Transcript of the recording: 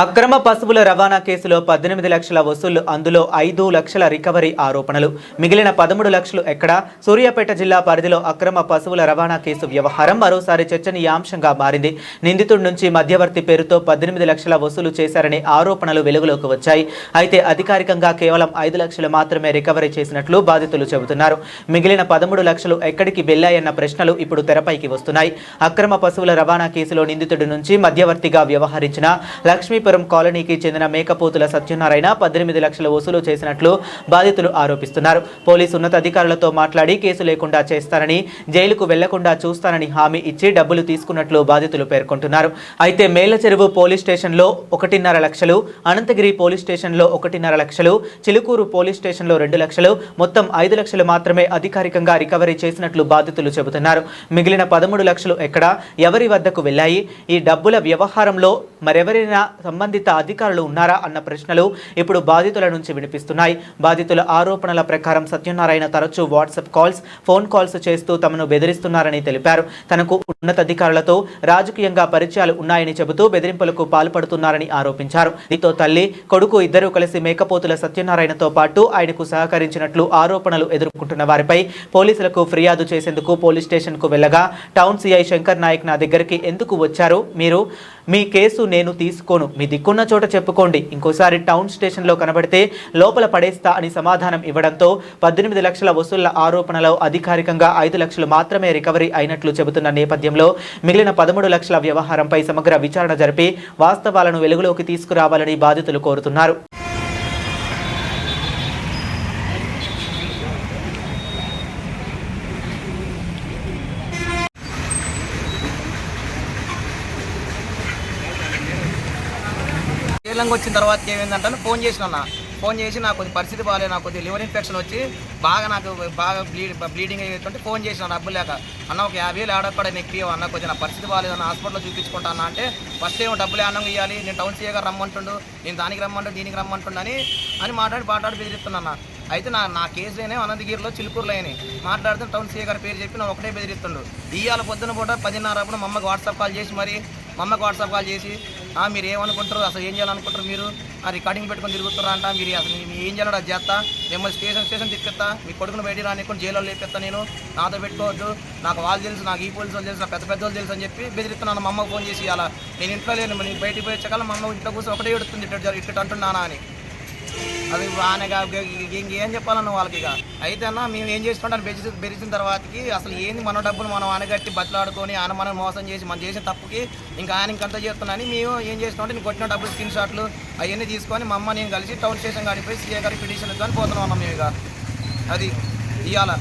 అక్రమ పశువుల రవాణా కేసులో 18 లక్షల వసూళ్లు, అందులో 5 లక్షల రికవరీ ఆరోపణలు. మిగిలిన 13 లక్షలు ఎక్కడా? సూర్యాపేట జిల్లా పరిధిలో అక్రమ పశువుల రవాణా కేసు వ్యవహారం మరోసారి చర్చనీయాంశంగా మారింది. నిందితుడి నుంచి మధ్యవర్తి పేరుతో 18 లక్షల వసూలు చేశారనే ఆరోపణలు వెలుగులోకి వచ్చాయి. అయితే అధికారికంగా కేవలం 5 లక్షలు మాత్రమే రికవరీ చేసినట్లు బాధితులు చెబుతున్నారు. మిగిలిన 13 లక్షలు ఎక్కడికి వెళ్లాయన్న ప్రశ్నలు ఇప్పుడు తెరపైకి వస్తున్నాయి. అక్రమ పశువుల రవాణా కేసులో నిందితుడి నుంచి మధ్యవర్తిగా వ్యవహరించిన లక్ష్మీపురం కాలనీకి చెందిన మేకపోతుల సత్యనారాయణ 18 లక్షలు వసూలు చేసినట్లు బాధితులు ఆరోపిస్తున్నారు. పోలీసు ఉన్నతాధికారులతో మాట్లాడి కేసు లేకుండా చేస్తారని, జైలుకు వెళ్లకుండా చూస్తానని హామీ ఇచ్చి డబ్బులు తీసుకున్నట్లు బాధితులు పేర్కొంటున్నారు. అయితే మేళ్లచెరువు పోలీస్ స్టేషన్లో 1.5 లక్షలు, అనంతగిరి పోలీస్ స్టేషన్లో 1.5 లక్షలు, చిలుకూరు పోలీస్ స్టేషన్లో 2 లక్షలు, మొత్తం 5 లక్షలు మాత్రమే అధికారికంగా రికవరీ చేసినట్లు బాధితులు చెబుతున్నారు. మిగిలిన 13 లక్షలు ఎక్కడ, ఎవరి వద్దకు వెళ్లాయి? ఈ డబ్బుల వ్యవహారంలో మరెవరైనా సంబంధిత అధికారులు ఉన్నారా అన్న ప్రశ్నలు ఇప్పుడు బాధితుల నుంచి వినిపిస్తున్నాయి. బాధితుల ఆరోపణల ప్రకారం సత్యనారాయణ తరచూ వాట్సాప్ కాల్స్, ఫోన్ కాల్స్ చేస్తూ తమను బెదిరిస్తున్నారని తెలిపారు. తనకు ఉన్నతాధికారులతో రాజకీయంగా పరిచయాలు ఉన్నాయని చెబుతూ బెదిరింపులకు పాల్పడుతున్నారని ఆరోపించారు. దీంతో తల్లి, కొడుకు ఇద్దరూ కలిసి మేకపోతుల సత్యనారాయణతో పాటు ఆయనకు సహకరించినట్లు ఆరోపణలు ఎదుర్కొంటున్న వారిపై పోలీసులకు ఫిర్యాదు చేసేందుకు పోలీస్ స్టేషన్కు వెళ్లగా టౌన్ సిఐ శంకర్ నాయక్ నా దగ్గరికి ఎందుకు వచ్చారు? మీ కేసు నేను తీసుకోను, మీ దిక్కున్న చోట చెప్పుకోండి, ఇంకోసారి టౌన్ స్టేషన్లో కనబడితే లోపల పడేస్తా అని సమాధానం ఇవ్వడంతో 18 లక్షల వసూళ్ల ఆరోపణలో అధికారికంగా 5 లక్షలు మాత్రమే రికవరీ అయినట్లు చెబుతున్న నేపథ్యంలో మిగిలిన 13 లక్షల వ్యవహారంపై సమగ్ర విచారణ జరిపి వాస్తవాలను వెలుగులోకి తీసుకురావాలని బాధితులు కోరుతున్నారు. శ్రీలంక వచ్చిన తర్వాత ఏమైందంటే ఫోన్ చేసి నాకు కొద్ది పరిస్థితి బాగాలేదు, నాకు కొద్దిగా లివర్ ఇన్ఫెక్షన్ వచ్చి నాకు బాగా బ్లీడింగ్ అవుతుంటే ఫోన్ చేసిన డబ్బులు లేక, అన్న ఒక 50,000 ఆడక్కడ నెక్కి అన్న కొంచెం నా పరిస్థితి బాగాలేదు అన్న, హాస్పిటల్లో చూపించుకుంటా అన్న అంటే ఫస్ట్ ఏమో డబ్బులు అన్నం ఇవ్వాలి, నేను టౌన్ సీఏ గారు రమ్మంటుండు, నేను దానికి రమ్మంటు దీనికి రమ్మంటుండు అని మాట్లాడి బెదిరిస్తున్నా. అయితే నా కేసులోనే అనంతగిరిలో చిలుకూరులో అయినాయి. మాట్లాడితే టౌన్ సీఏ గారి పేరు చెప్పి నా ఒకటే బెదిరిస్తుండు. ఇవాళ పొద్దున పూట 10:30 అప్పుడు మా అమ్మకి వాట్సాప్ కాల్ చేసి మీరు ఏమనుకుంటారు, అసలు ఏం చేయాలనుకుంటారు, మీరు ఆ రికార్డింగ్ పెట్టుకొని తిరుగుతారంట, మీరు అసలు ఏం చేయాలో అది చేస్తా, మిమ్మల్ని స్టేషన్ తిప్పిస్తా, మీ కొడుకును బయట రానికొని జైల్లో లేపిస్తా, నేను నాతో పెట్టుకోవద్దు, నాకు వాళ్ళు తెలుసు, నాకు ఈ పోలీసు వాళ్ళు తెలుసు, నాకు పెద్ద వాళ్ళు తెలుసు అని చెప్పి బెదిరిస్తున్నాను. మా అమ్మకు ఫోన్ చేసి అలా నేను ఇంట్లో లేను, నేను బయటికి పోయి వచ్చాక మా అమ్మ ఇంట్లో కూర్చొని ఒకటే ఎడుతుంది, ఇట్ట అంటున్నానా అని. అది ఆయనగా ఇంకేం చెప్పాలన్న వాళ్ళకి. ఇక అయితే అన్న మేము ఏం చేసుకుంటాం బెదిరించిన తర్వాతకి అసలు ఏంది మన డబ్బులు మనం ఆనగట్టి బతలాడుకొని ఆయన మనం మోసం చేసి మనం చేసిన తప్పుకి ఇంకా ఆయన ఇంకంతా చేస్తున్నాని మేము ఏం చేసుకుంటే నేను కొట్టిన డబ్బులు స్క్రీన్ షాట్లు అవన్నీ తీసుకొని మా అమ్మ నేను కలిసి టౌన్ స్టేషన్ కాడిపోయి సీఏ గారికి పిటిషన్ ఇద్దామని పోతున్నాం అన్న మేము. ఇక అది ఇవాళ